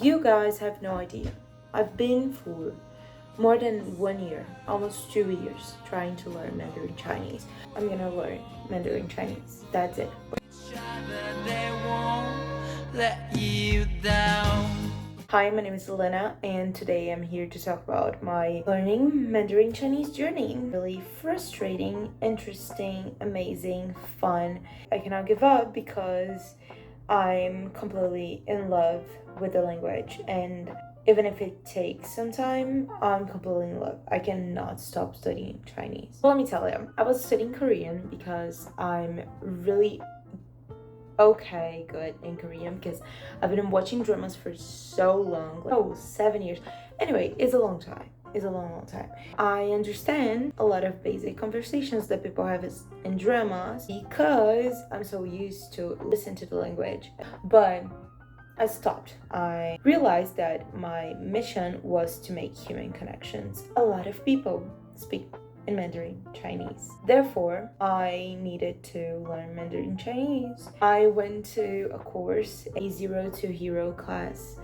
You guys have no idea. I've been for more than 1 year, almost 2 years, trying to learn Mandarin Chinese. I'm gonna learn Mandarin Chinese. That's it. They won't let you down. Hi, my name is Elena, and today I'm here to talk about my learning Mandarin Chinese journey. Really frustrating, interesting, amazing, fun. I cannot give up because I'm completely in love with the language, and even if it takes some time, I'm completely in love. I cannot stop studying Chinese. Let me tell you, I was studying Korean because I'm really good in Korean because I've been watching dramas for so long, 7 years. Anyway, it's a long time. It's a long time. I understand a lot of basic conversations that people have in dramas because I'm so used to listen to the language. But I stopped. I realized that my mission was to make human connections. A lot of people speak in Mandarin Chinese. Therefore, I needed to learn Mandarin Chinese. I went to a course, a Zero to Hero class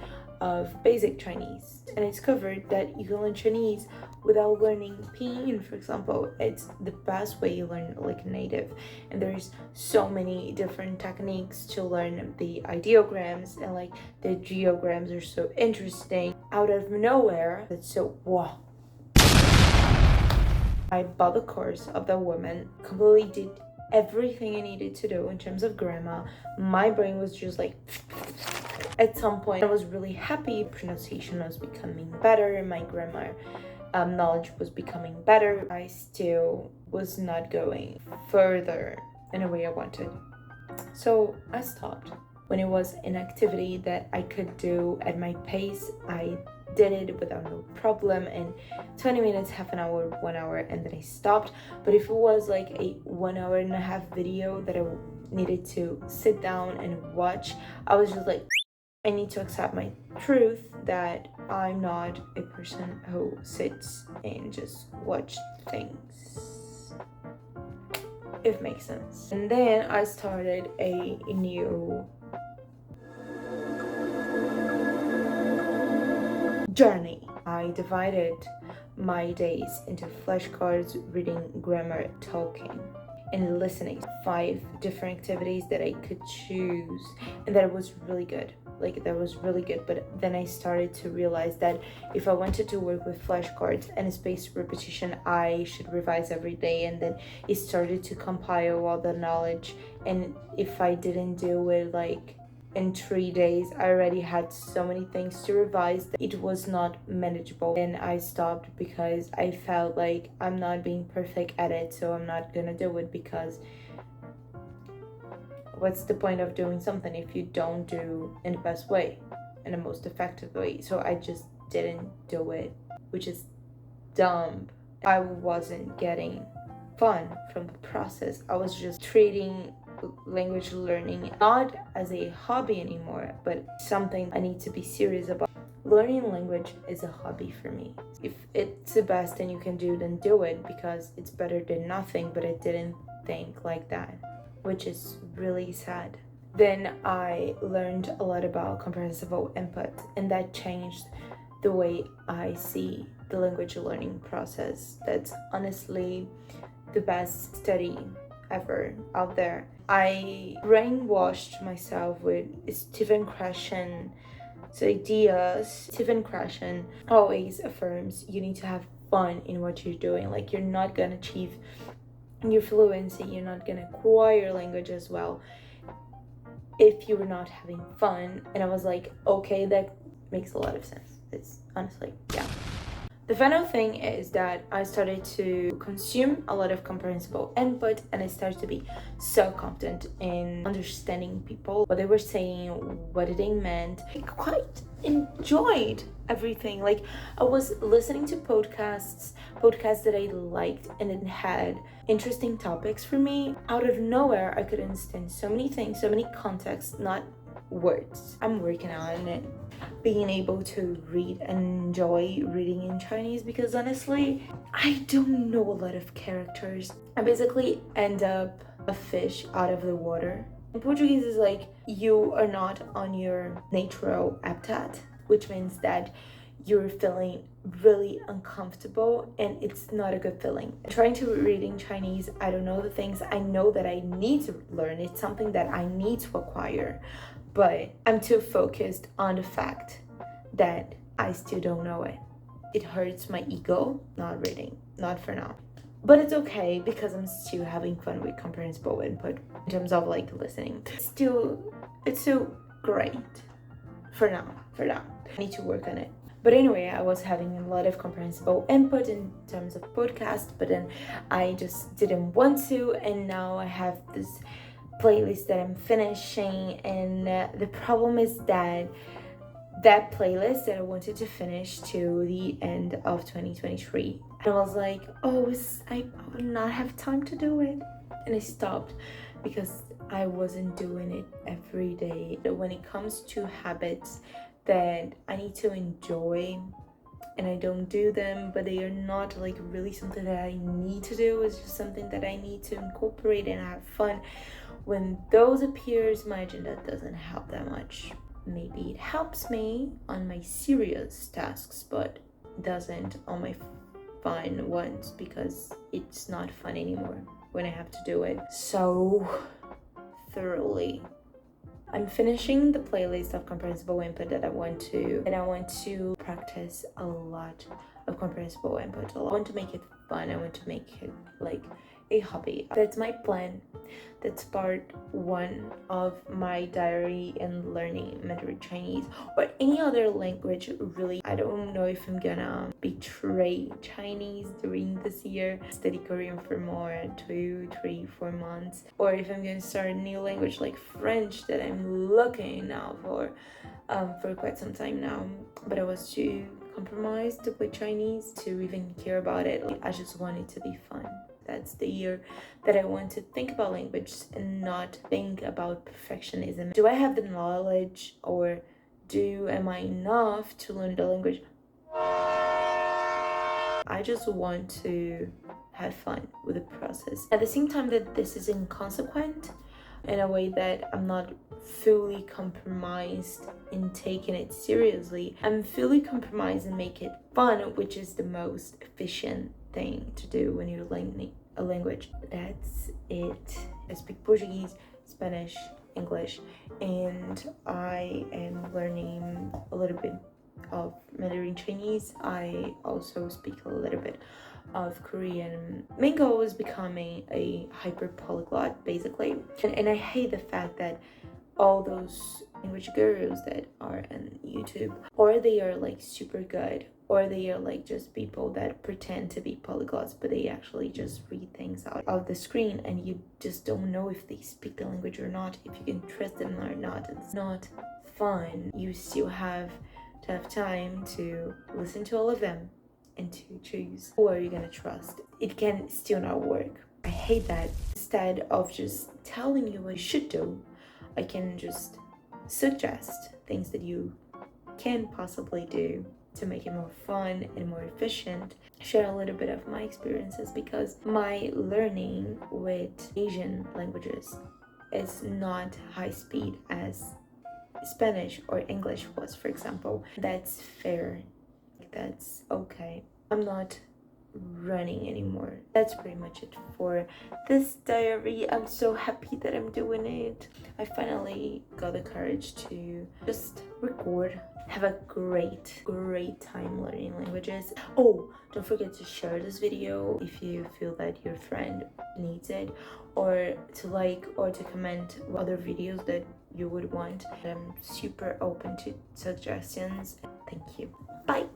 of basic Chinese, and I discovered that you can learn Chinese without learning pinyin, for example. It's the best way you learn like native, and there's so many different techniques to learn the ideograms, and like the geograms are so interesting. Out of nowhere, it's so wow. I bought the course of the woman, completely did everything I needed to do in terms of grammar. My brain was just like, at some point I was really happy. Pronunciation was becoming better, my grammar knowledge was becoming better. I still was not going further in a way I wanted. So I stopped. When it was an activity that I could do at my pace, I did it without no problem in 20 minutes, half an hour, 1 hour, and then I stopped. But if it was like a 1 hour and a half video that I needed to sit down and watch, I was just like, I need to accept my truth that I'm not a person who sits and just watch things, if it makes sense. And then I started a new journey. I divided my days into flashcards, reading, grammar, talking, and listening. 5 different activities that I could choose, and that was really good. That was really good. But then I started to realize that if I wanted to work with flashcards and spaced repetition, I should revise every day, and then it started to compile all the knowledge. And if I didn't do it in 3 days, I already had so many things to revise that it was not manageable. And I stopped because I felt like I'm not being perfect at it, so I'm not gonna do it, because what's the point of doing something if you don't do in the best way, in the most effective way? So I just didn't do it, which is dumb. I wasn't getting fun from the process. I was just treating language learning not as a hobby anymore, but something I need to be serious about. Learning language is a hobby for me. If it's the best thing you can do, then do it, because it's better than nothing. But I didn't think like that, which is really sad. Then I learned a lot about comprehensible input, and that changed the way I see the language learning process. That's honestly the best study ever out there. I brainwashed myself with Stephen Krashen's ideas. Stephen Krashen always affirms you need to have fun in what you're doing. You're not gonna achieve your fluency, you're not gonna acquire language as well if you're not having fun. And I was like, okay, that makes a lot of sense. It's honestly, yeah. The final thing is that I started to consume a lot of comprehensible input, and I started to be so confident in understanding people, what they were saying, what they meant. I quite enjoyed everything. I was listening to podcasts that I liked, and it had interesting topics for me. Out of nowhere, I could understand so many things, so many contexts, not words. I'm working on it, being able to read and enjoy reading in Chinese, because honestly, I don't know a lot of characters. I basically end up a fish out of the water. In Portuguese is you are not on your natural habitat. which means that you're feeling really uncomfortable and it's not a good feeling. Trying to read in Chinese, I don't know the things. I know that I need to learn. It's something that I need to acquire, but I'm too focused on the fact that I still don't know it. It hurts my ego not reading, not for now. But it's okay because I'm still having fun with comprehensible input in terms of like listening. It's still great for now. I need to work on it. But anyway, I was having a lot of comprehensible input in terms of podcast, but then I just didn't want to, and now I have this playlist that I'm finishing, and the problem is that playlist that I wanted to finish to the end of 2023. And I was like, I would not have time to do it. And I stopped because I wasn't doing it every day. When it comes to habits that I need to enjoy and I don't do them, but they are not like really something that I need to do, it's just something that I need to incorporate and have fun. When those appears, my agenda doesn't help that much. Maybe it helps me on my serious tasks, but doesn't on my fun ones because it's not fun anymore when I have to do it so thoroughly. I'm finishing the playlist of comprehensible input that I want to practice a lot of comprehensible input. I want to make it fun. I want to make it like a hobby. That's my plan. That's part 1 of my diary and learning Mandarin Chinese or any other language. Really, I don't know if I'm gonna betray Chinese during this year, study Korean for more 2, 3, 4 months, or if I'm gonna start a new language like French that I'm looking now for quite some time now. But I was too compromised to play Chinese to even care about it. I just want it to be fun. That's the year that I want to think about language and not think about perfectionism. Do I have the knowledge, or am I enough to learn the language? I just want to have fun with the process. At the same time that this is inconsequent, in a way that I'm not fully compromised in taking it seriously. I'm fully compromised and make it fun, which is the most efficient thing to do when you're learning a language. That's it. I speak Portuguese, Spanish, English, and I am learning a little bit of Mandarin Chinese. I also speak a little bit of Korean. Main goal is becoming a hyper polyglot, basically. And I hate the fact that all those language gurus that are on YouTube, or they are like super good, or they are like just people that pretend to be polyglots, but they actually just read things out of the screen, and you just don't know if they speak the language or not, if you can trust them or not. It's not fun. You still have to have time to listen to all of them and to choose who are you gonna trust. It can still not work. I hate that. Instead of just telling you what you should do, I can just suggest things that you can possibly do to make it more fun and more efficient. Share a little bit of my experiences, because my learning with Asian languages is not high speed as Spanish or English was, for example. That's fair. That's okay. I'm not running anymore. That's pretty much it for this diary. I'm so happy that I'm doing it. I finally got the courage to just record. Have a great time learning languages. Oh, don't forget to share this video if you feel that your friend needs it, or to like or to comment other videos that you would want. I'm super open to suggestions. Thank you. Bye.